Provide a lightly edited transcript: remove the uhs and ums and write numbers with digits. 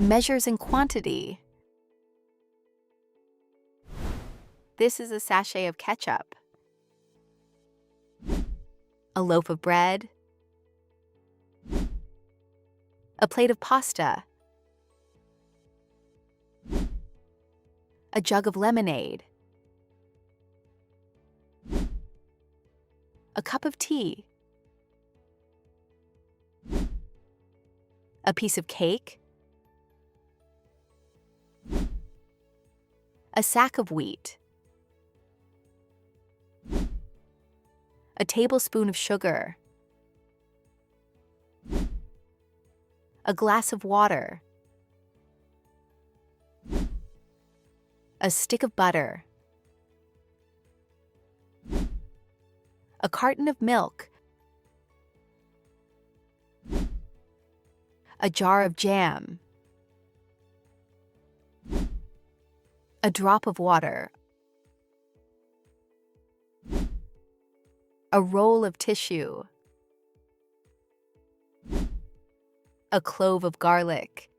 measures in quantity. This is a sachet of ketchup. A loaf of bread. A plate of pasta. A jug of lemonade. A cup of tea. A piece of cake. A sack of wheat. A tablespoon of sugar. A glass of water. A stick of butter. A carton of milk. A jar of jam. A drop of water. A roll of tissue. A clove of garlic.